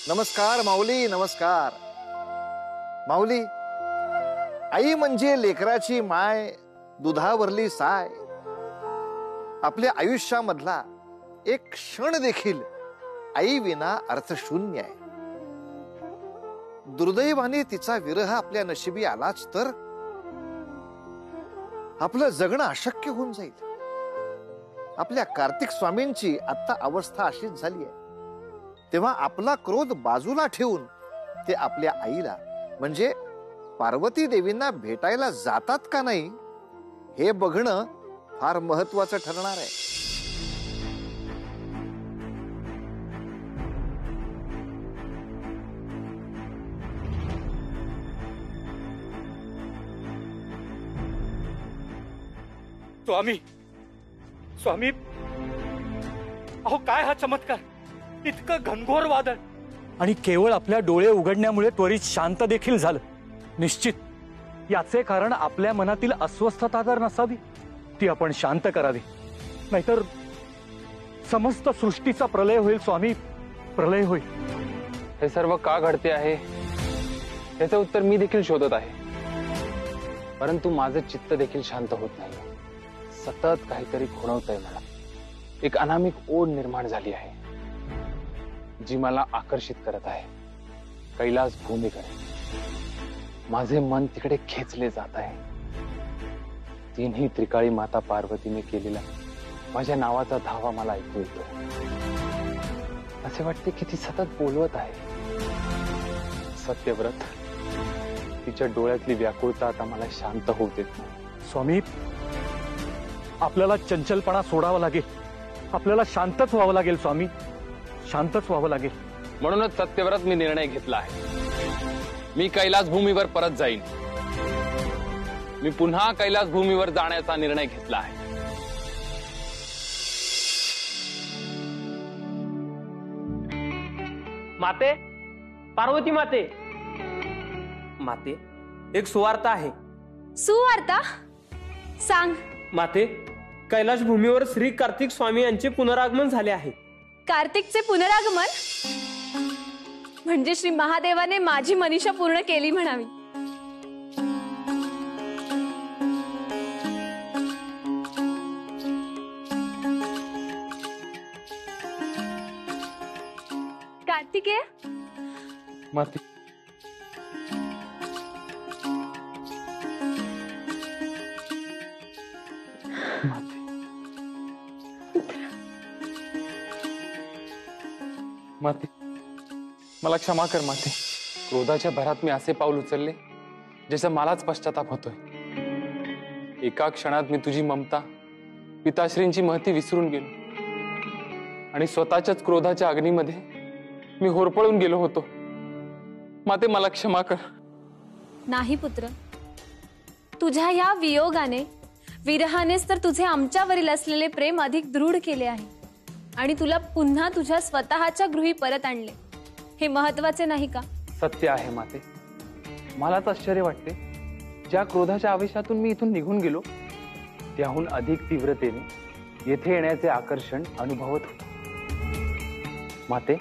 नमस्कार माऊली, नमस्कार माऊली. आई म्हणजे लेकराची माय, दुधावरली साय. आपल्या आयुष्यामधला एक क्षण देखील आई विना अर्थशून्य आहे. दुर्दैवाने तिचा विरह आपल्या नशिबी आलाच तर आपलं जगणं अशक्य होऊन जाईल. आपल्या कार्तिक स्वामींची आता अवस्था अशीच झाली आहे. तेव्हा आपला क्रोध बाजूला ठेवून ते आपल्या आईला म्हणजे पार्वती देवींना भेटायला जातात का नाही हे बघणं फार महत्वाचं ठरणार आहे. स्वामी, स्वामी, अहो काय हा चमत्कार. इतकं घनघोर वादळ आणि केवळ आपल्या डोळे उघडण्यामुळे त्वरित शांत देखील झालं. निश्चित याचे कारण आपल्या मनातील अस्वस्थता तर नसावी, ती आपण शांत करावी. नाहीतर समस्त सृष्टीचा प्रलय होईल स्वामी, प्रलय होईल. हे सर्व का घडते आहे याचं उत्तर मी देखील शोधत आहे. परंतु माझं चित्त देखील शांत होत नाही. सतत काहीतरी खुणवतंय मला. एक अनामिक ओढ निर्माण झाली आहे जी मला आकर्षित करत आहे कैलास भूमीकडे. माझे मन तिकडे खेचले जात आहे. तीनही त्रिकाळी माता पार्वतीने केलेला माझ्या नावाचा धावा मला ऐकू येतो. असे वाटते की ती सतत बोलवत आहे. सत्यव्रत तिच्या डोळ्यातली व्याकुळता आता मला शांत होऊ देत नाही. स्वामी, आपल्याला चंचलपणा सोडावा लागेल. आपल्याला शांतच व्हावं लागेल स्वामी, शांतच व्हावं लागेल. म्हणूनच सत्यव्रत मी निर्णय घेतला आहे. मी कैलास भूमीवर परत जाईन. मी पुन्हा कैलास भूमीवर जाण्याचा निर्णय घेतला आहे. माते, पार्वती माते, माते एक सुवार्ता आहे. सुवार्ता? सांग. माते, कैलास भूमीवर श्री कार्तिक स्वामी यांचे पुनरागमन झाले आहे. कार्तिकचे पुनरागमन म्हणजे श्री महादेवाने माझी मनीषा पूर्ण केली म्हणावी. कार्तिकेय, माते, माते, मला क्षमा कर माते. क्रोधाच्या भरात मी असे पाऊल उचलले ज्याचा मलाच पश्चाताप होतोय. एका क्षणात मी तुझी ममता, पिताश्रींची महती विसरून गेलो आणि स्वतःच्याच क्रोधाच्या अग्नीमध्ये मी होरपळून गेलो होतो. माते, मला क्षमा कर. नाही पुत्र, तुझ्या या वियोगाने, विरहानेच तर तुझे आमच्यावरील असलेले प्रेम अधिक दृढ केले आहे आणि तुला पुन्हा तुझ्या स्वतःच्या गृही परत आणले. हे महत्वाचे नाही का? सत्य आहे माते. मलाच आश्चर्य वाटते, ज्या क्रोधाच्या आवेशातून मी इथून निघून गेलो त्याहून अधिक तीव्रतेने येथे येण्याचे आकर्षण अनुभवत होतो. माते,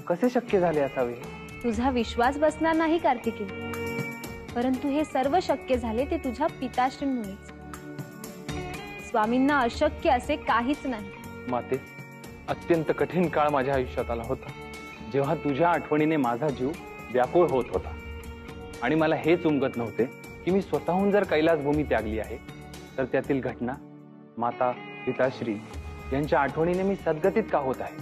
कसे शक्य झाले असावे? तुझा विश्वास बसणार नाही कार्तिकी, परंतु हे सर्व शक्य झाले ते तुझ्या पिताश्रींमुळेच. स्वामींना अशक्य असे काहीच नाही. माते, अत्यंत कठीण काळ माझ्या आयुष्यात आला होता जेव्हा तुझ्या आठवणीने माझा जीव व्याकुळ होत होता आणि मला हेच उमगत नव्हते की मी स्वतःहून जर कैलास भूमी त्यागली आहे तर त्यातील घटना माता पिताश्री यांच्या आठवणीने मी सद्गतीत का होत आहे?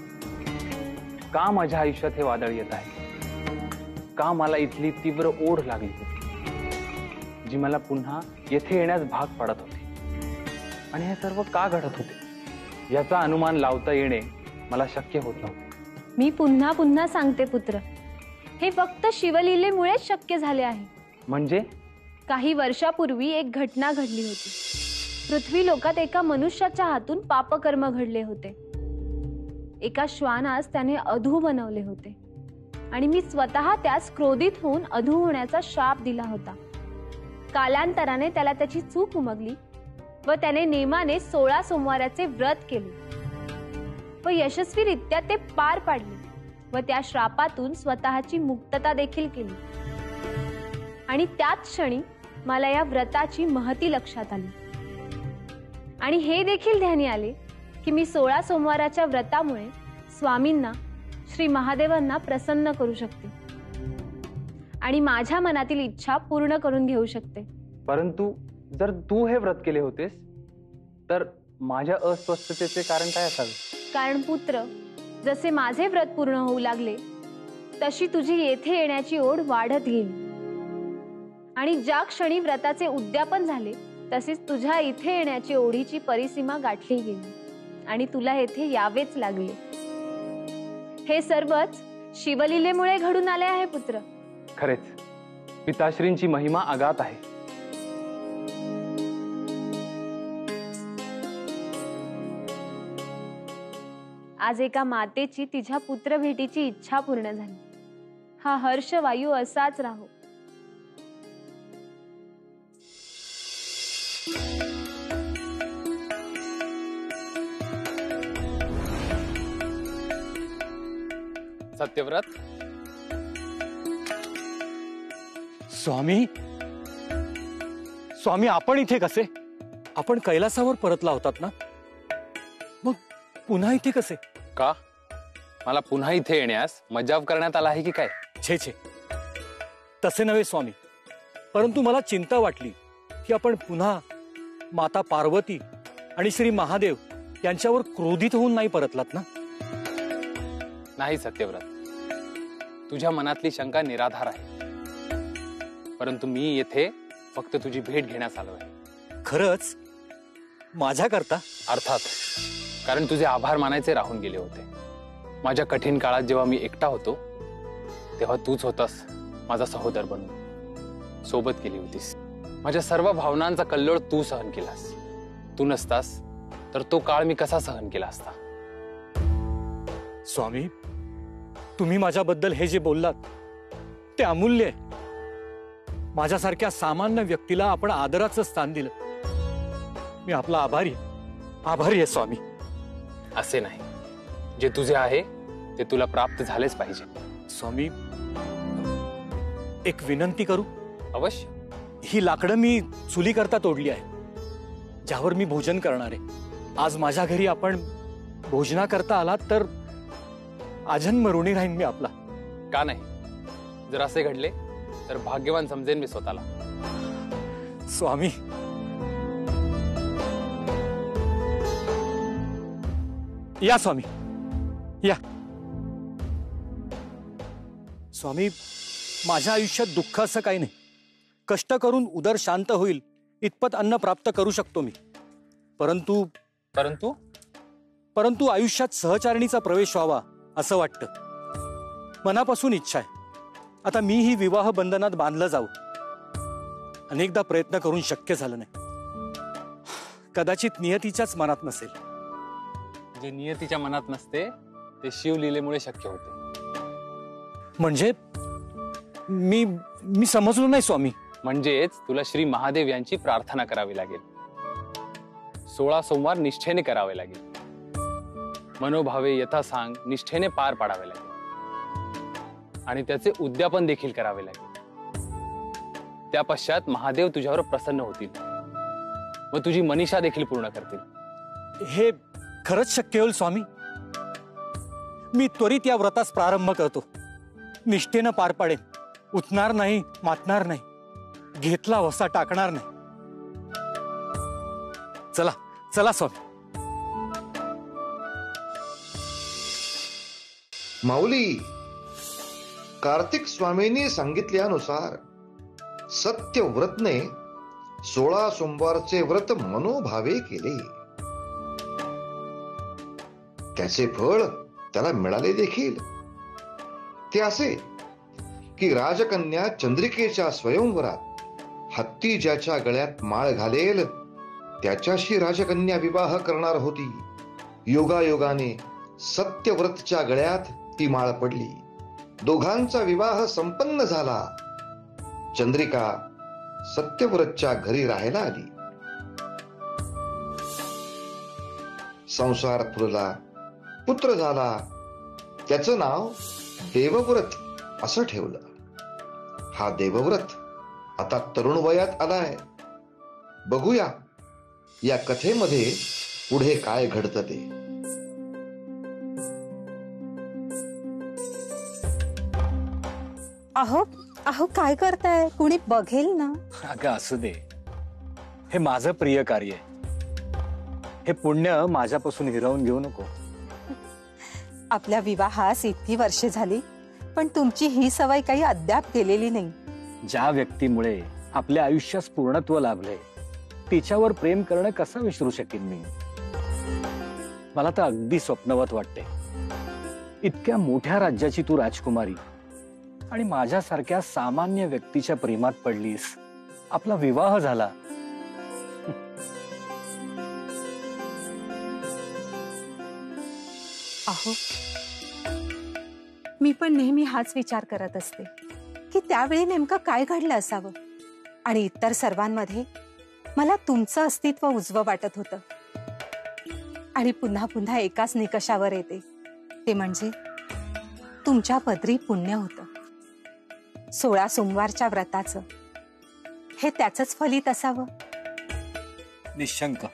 का माझ्या आयुष्यात हे वादळ येत आहे? का मला इथली तीव्र ओढ लागली होती जी मला पुन्हा येथे येण्यास भाग पाडत होती? आणि हे सर्व का घडत होते याचा अनुमान लावता येणे मला शक्य होत नव्हते. मी पुन्हा पुन्हा सांगते पुत्र, हे फक्त शिवलीलेमुळेच शक्य झाले आहे. म्हणजे? काही वर्षापूर्वी एक घटना घडली होती. पृथ्वी लोकात एका मनुष्याच्या हातून पापकर्म घडले होते. एका श्वानास त्याने अधू बनवले होते आणि मी स्वतः त्यास क्रोधित होऊन अधू होण्याचा शाप दिला होता. कालांतराने त्याला त्याची चूक उमगली व त्याने नेमाने 16 सोमवाराचे व्रत केले व यशस्वीरित्या ते पार पाडले. व त्या श्रापातून स्वतःची मुक्तता देखील केली. आणि त्याच क्षणी मला या व्रताची महती लक्षात आली आणि हे देखील ध्यानी आले की मी 16 सोमवाराच्या व्रतामुळे स्वामींना, श्री महादेवांना प्रसन्न करू शकते आणि माझ्या मनातील इच्छा पूर्ण करून घेऊ शकते. परंतु जर तू हे व्रत केले होतेस तर माझ्या अस्वस्थतेचे कारण काय असावे? कारण पुत्र, जसे माझे व्रत पूर्ण होऊ लागले तशी तुझी येथे येण्याची ओढ वाढत गेली आणि ज्या क्षणी व्रताचे उद्यापन झाले तसेच तुझ्या इथे येण्याची ओढीची परिसीमा गाठली गेली आणि तुला येथे यावेच लागले. हे सर्वच शिवलीलेमुळे घडून आले आहे पुत्र. खरेच पिताश्रींची महिमा अगाध आहे. आज एका मातेची तिच्या पुत्र भेटीची इच्छा पूर्ण झाली. हा हर्ष वायू असाच राहो. सत्यव्रत, स्वामी, स्वामी आपण इथे कसे? आपण कैलासावर परतला होतात ना, मग पुन्हा इथे कसे? का मला पुन्हा इथे येण्यास मजाव करण्यात आला आहे की काय? छे छे, तसे नव्हे स्वामी, परंतु मला चिंता वाटली की आपण पुन्हा माता पार्वती आणि श्री महादेव यांच्यावर क्रोधित होऊन नाही परतलात ना? नाही सत्यव्रत, तुझ्या मनातली शंका निराधार आहे. परंतु मी येथे फक्त तुझी भेट घेण्यास आलो आहे. खरंच? माझ्याकरता? अर्थात, कारण तुझे आभार मानायचे राहून गेले होते. माझ्या कठीण काळात जेव्हा मी एकटा होतो तेव्हा तूच होतास माझा सहोदर बनून. सोबत केली होतीस. माझ्या सर्व भावनांचा कल्लोळ तू सहन केलास. तू नसतास तर तो काळ मी कसा सहन केला असता? स्वामी, तुम्ही माझ्याबद्दल हे जे बोललात ते अमूल्य आहे. माझ्यासारख्या सामान्य व्यक्तीला आपण आदराचं स्थान दिलं. मी आपला आभारी आहे स्वामी. असे नाही, जे तुझे आहे ते तुला प्राप्त झालेच पाहिजे. स्वामी, एक विनंती करू? अवश्य. ही लाकडं मी चुली करता तोडली आहे, ज्यावर मी भोजन करणार आहे. आज माझ्या घरी आपण भोजनाकरता आलात तर आजन्म ऋणी राहीन मी आपला. का नाही? जर असे घडले तर भाग्यवान समजेन मी स्वतःला. स्वामी, या स्वामी, या. स्वामी, माझ्या आयुष्यात दुःख असं काही नाही. कष्ट करून उदर शांत होईल इतपत अन्न प्राप्त करू शकतो मी. परंतु परंतु परंतु आयुष्यात सहचारिणीचा प्रवेश व्हावा असं वाटतं. मनापासून इच्छा आहे. आता मीही विवाह बंधनात बांधलं जाऊ. अनेकदा प्रयत्न करून शक्य झालं नाही. कदाचित नियतीच्याच मनात नसेल. जे नियतीच्या मनात नसते ते शिवलीलेमुळे शक्य होते. म्हणजे मी समजलो नाही स्वामी. म्हणजेच तुला श्री महादेव यांची प्रार्थना करावी लागेल. 16 सोमवार निष्ठेने करावे लागेल. मनोभावे यथासांग निष्ठेने पार पाडावे लागेल आणि त्याचे उद्यापन देखील करावे लागेल. त्या पश्चात महादेव तुझ्यावर प्रसन्न होतील व तुझी मनीषा देखील पूर्ण करतील. हे खरंच शक्य होईल स्वामी? मी त्वरित या व्रतास प्रारंभ करतो. निष्ठेनं पार पाडेन. उठणार नाही, मातणार नाही, घेतला वसा टाकणार नाही. चला चला स्वामी. माऊली, कार्तिक स्वामींनी सांगितल्यानुसार सत्यव्रतने 16 सोमवारचे व्रत मनोभावे केले. त्याचे फळ त्याला मिळाले देखील. ते असे की राजकन्या चंद्रिकेच्या स्वयंवरात हत्ती ज्याच्या गळ्यात माळ घालेल त्याच्याशी राजकन्या विवाह करणार होती. योगायोगाने सत्यव्रतच्या गळ्यात ती माळ पडली. दोघांचा विवाह संपन्न झाला. चंद्रिका सत्यव्रतच्या घरी राहायला आली. संसार फुलला, पुत्र झाला. त्याचं नाव देवव्रत असं ठेवलं. हा देवव्रत आता तरुण वयात आलाय. बघूया या कथेमध्ये पुढे काय घडतं ते. अहो अहो काय करताय, कुणी बघेल ना. अगं असू दे, हे माझं प्रिय कार्य आहे. हे पुण्य माझ्यापासून हिरावून घेऊ नको. आपल्या विवाहास इतकी वर्षे झाली, पण तुमची ही सवय काही अद्याप गेलेली नाही. ज्या व्यक्तीमुळे आपल्या आयुष्यास पूर्णत्व लाभले तिच्यावर प्रेम करणं कसं विसरू शकेन मी. मला तर अगदी स्वप्नवत वाटते. इतक्या मोठ्या राज्याची तू राजकुमारी आणि माझ्यासारख्या सामान्य व्यक्तीच्या प्रेमात पडलीस. आपला विवाह झाला. अहो मी पण नेहमी हाच विचार करत असते की त्यावेळी नेमकं काय घडलं असावं. आणि इतर सर्वांमध्ये मला तुमचं अस्तित्व उजवं वाटत होतं. आणि पुन्हा पुन्हा एकाच निकषावर येते, ते म्हणजे तुमच्या पदरी पुण्य होतं. 16 सोमवारच्या व्रताचं हे त्याचंच फलित असावं. निशंक,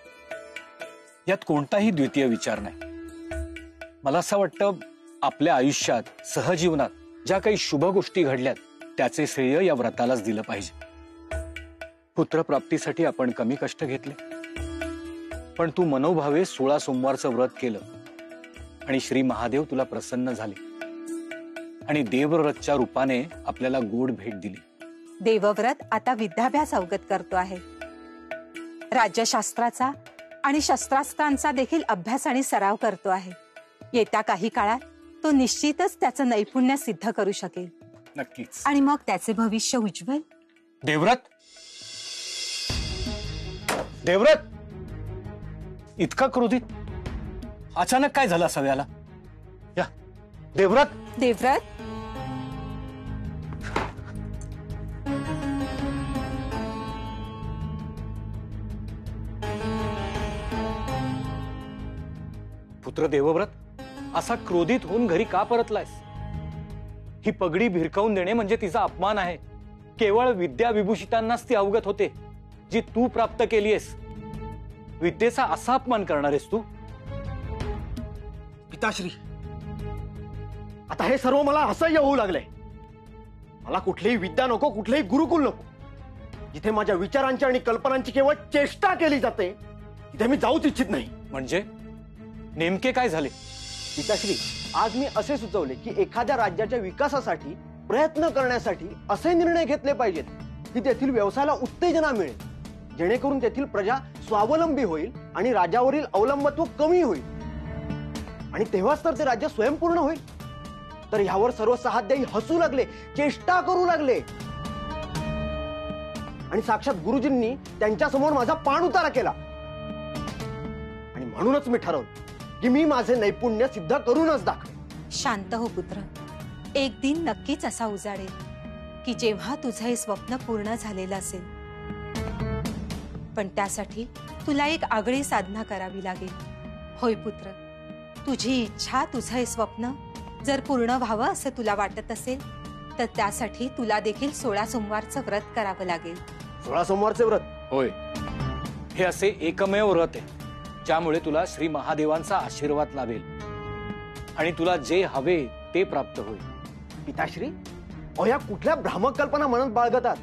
यात कोणताही द्वितीय विचार नाही. मला असं वाटतं आपल्या आयुष्यात सहजीवनात ज्या काही शुभ गोष्टी घडल्यात त्याचे श्रेय या व्रतालाच दिलं पाहिजे. पुत्रप्राप्तीसाठी आपण कमी कष्ट घेतले, पण तू मनोभावे 16 सोमवारचं व्रत केलं आणि श्री महादेव तुला प्रसन्न झाले आणि देवव्रतच्या रूपाने आपल्याला गोड भेट दिली. देवव्रत आता विद्याभ्यास अवगत करतो आहे. राज्यशास्त्राचा आणि शस्त्रास्त्रांचा देखील अभ्यास आणि सराव करतो आहे. येत्या काही काळात तो निश्चितच त्याचं नैपुण्य सिद्ध करू शकेल. नक्कीच. आणि मग त्याचे भविष्य उज्ज्वल. देवव्रत, देवव्रत, इतका क्रोधित अचानक काय झालं असावं याला? या देवव्रत. देवव्रत, पुत्र देवव्रत, असा क्रोधित होऊन घरी का परतलायस? ही पगडी भिरकावून देणे म्हणजे तिचा अपमान आहे. केवळ विद्या विभूषितांनाच ती अवगत होते जी तू प्राप्त केलीयस. विद्येचा असा अपमान करणार आहेस तू? पिताश्री, आता हे सर्व मला असह्य होऊ लागलंय. मला कुठलीही विद्या नको, कुठलेही गुरुकुल नको. जिथे माझ्या विचारांची आणि कल्पनांची केवळ चेष्टा केली जाते तिथे मी जाऊच इच्छित नाही. म्हणजे नेमके काय झाले? पिताश्री, आज मी असे सुचवले की एखाद्या राज्याच्या विकासासाठी प्रयत्न करण्यासाठी असे निर्णय घेतले पाहिजेत की तेथील व्यवसायाला उत्तेजना मिळेल, जेणेकरून तेथील प्रजा स्वावलंबी होईल आणि राज्यावरील अवलंबत्व कमी होईल. आणि तेव्हाच तर ते राज्य स्वयंपूर्ण होईल. तर ह्यावर सर्व सहाध्यायी हसू लागले, चेष्टा करू लागले. आणि साक्षात गुरुजींनी त्यांच्या समोर माझा पाण उतारा केला. आणि म्हणूनच मी ठरवलं की मी माझे नैपुण्य सिद्ध करूनच दाखवेन. शांत हो पुत्र. एक दिन नक्कीच असा उजाडेल की जेव्हा तुझं हे स्वप्न पूर्ण झालेलं असेल. पण त्यासाठी तुला एक आगळी साधना करावी लागेल. होय पुत्र, तुझी इच्छा, तुझं हे स्वप्न जर पूर्ण व्हावं असं तुला वाटत असेल तर त्यासाठी तुला देखील 16 सोमवारचं व्रत करावं लागेल. 16 सोमवारचे व्रत? होय, हे असे एकमेव व्रत आहे ज्यामुळे तुला श्री महादेवांचा आशीर्वाद लाभेल आणि तुला जे हवे ते प्राप्त होईल. पिताश्री, ह्या कुठल्या भ्रामक कल्पना मनात बाळगतात?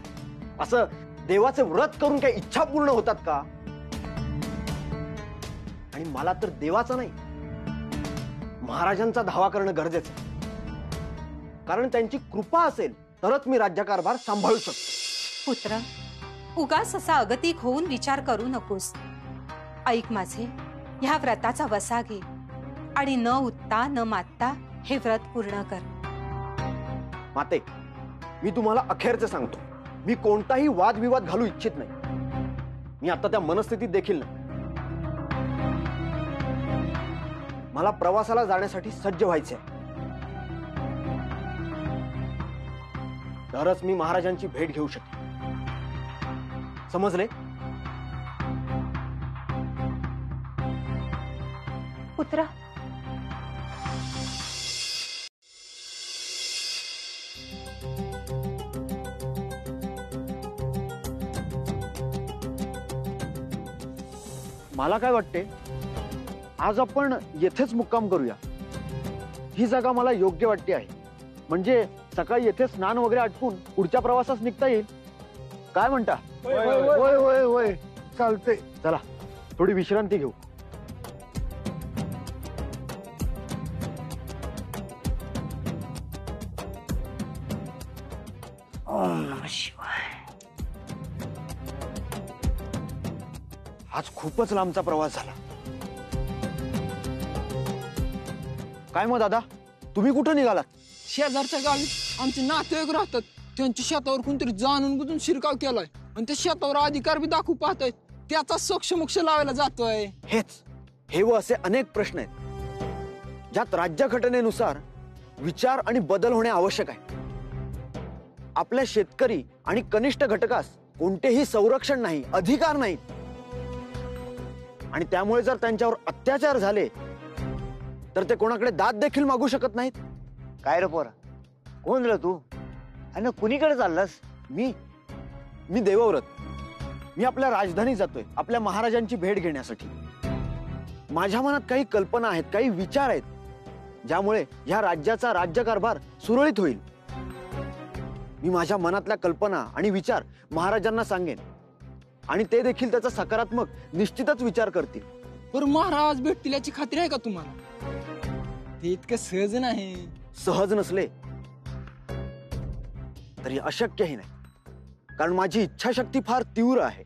असं देवाचे व्रत करून काही इच्छा पूर्ण होतात का? आणि मला तर देवाचा नाही, महाराजांचा धावा करणं गरजेचं आहे. कारण त्यांची कृपा असेल तरच मी राज्यकारभार सांभाळू शकतो. पुत्र, उगाच असा अगतिक होऊन विचार करू नकोस. ऐक माझे, ह्या व्रताचा वसा घे आणि न उठता न मातता हे व्रत पूर्ण कर. माते, मी तुम्हाला अखेरचे सांगतो, मी कोणताही वादविवाद घालू इच्छित नाही. मी आता त्या मनस्थितीत देखील नाही. मला प्रवासाला जाण्यासाठी सज्ज व्हायचे आहे. तरच मी महाराजांची भेट घेऊ शकेन. समजले? पुत्र, मला काय वाटते, आज आपण येथेच मुक्काम करूया. ही जागा मला योग्य वाटते आहे. म्हणजे सकाळी येथे स्नान वगैरे आटपून पुढच्या प्रवासास निघता येईल. काय म्हणता? होय होय होय चालते. चला थोडी विश्रांती घेऊ. आज खूपच लांबचा प्रवास झाला. काय मग दादा, तुम्ही कुठं निघालात? शेजारच्या गावी आमचे नातेवाईक राहतात. त्यांच्या शेतावर कोणतरी जाणून बुजून शिरकाव केलाय आणि त्या शेतावर अधिकार बी दाखवू पाहतायत. त्याचा सोक्षमोक्ष लावायला जातोय. हे व असे अनेक प्रश्न आहेत ज्यात राज्यघटनेनुसार विचार आणि बदल होणे आवश्यक आहे. आपल्या शेतकरी आणि कनिष्ठ घटकास कोणतेही संरक्षण नाही, अधिकार नाहीत. आणि त्यामुळे जर त्यांच्यावर अत्याचार झाले तर ते कोणाकडे दाद देखील मागू शकत नाहीत. काय रे पोरा, कोण रे तू आणि कुणीकडे चाललास? मी देवव्रत. मी आपल्या राजधानी जातोय आपल्या महाराजांची भेट घेण्यासाठी. माझ्या मनात काही कल्पना आहेत, काही विचार आहेत, ज्यामुळे ह्या राज्याचा राज्यकारभार सुरळीत होईल. मी माझ्या मनातल्या कल्पना आणि विचार महाराजांना सांगेन आणि ते देखील त्याचा सकारात्मक निश्चितच विचार करतील. पर महाराज भेटतील याची खात्री आहे का तुम्हाला? ते इतकं सहज नाही. सहज नसले तरी अशक्यही नाही, कारण माझी इच्छाशक्ती फार तीव्र आहे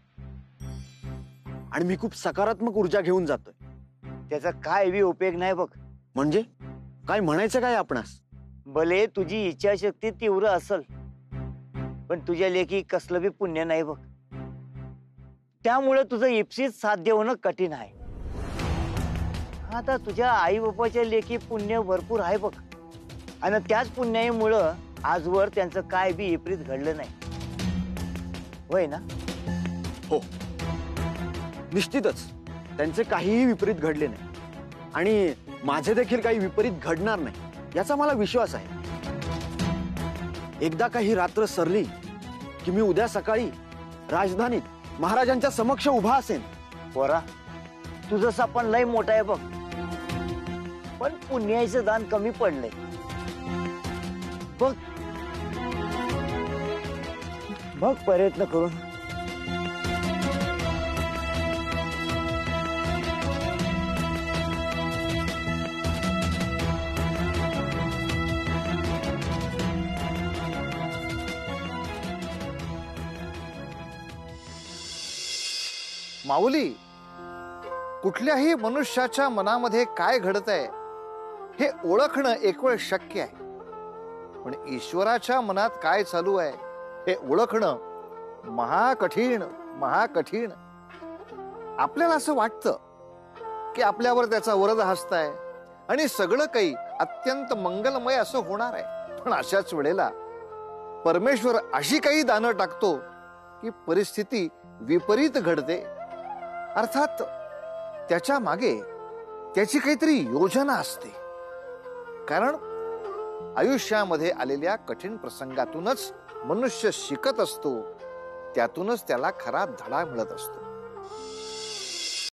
आणि मी खूप सकारात्मक ऊर्जा घेऊन जातोय. त्याचा काय बी उपयोग नाही बघ. म्हणजे काय म्हणायचं काय आपणास? भले तुझी इच्छाशक्ती तीव्र असल, पण तुझ्या लेखी कसलं बी पुण्य नाही बघ. त्यामुळे तुझं इप्सित साध्य होणं कठीण आहे. आता तुझ्या आई बापाच्या लेखी पुण्य भरपूर आहे बघ, आणि त्याच पुण्यामुळं आजवर त्यांचं काय बी विपरीत घडलं नाही, होय ना? हो, निश्चितच त्यांचे काहीही विपरीत घडले नाही आणि माझे देखील काही विपरीत घडणार नाही याचा मला विश्वास आहे. एकदा काही रात्र सरली की मी उद्या सकाळी राजधानीत महाराजांच्या समक्ष उभा असेन. पोरा, तुझं सपन लय मोठं आहे बघ, पण पुण्याचं दान कमी पडलंय बघ. बघ प्रयत्न करून. माऊली, कुठल्याही मनुष्याच्या मनामध्ये काय घडतंय हे ओळखणं एक वेळ शक्य आहे, पण ईश्वराच्या मनात काय चालू आहे हे ओळखणं महाकठीण महाकठीण. आपल्याला असं वाटतं की आपल्यावर त्याचा वरद हस्त आहे आणि सगळं काही अत्यंत मंगलमय असं होणार आहे, पण अशाच वेळेला परमेश्वर अशी काही दानं टाकतो की परिस्थिती विपरीत घडते. अर्थात त्याच्या मागे त्याची काहीतरी योजना असते, कारण आयुष्यामध्ये आलेल्या कठीण प्रसंगातूनच मनुष्य शिकत असतो, त्यातूनच त्याला खरा धडा मिळत असतो.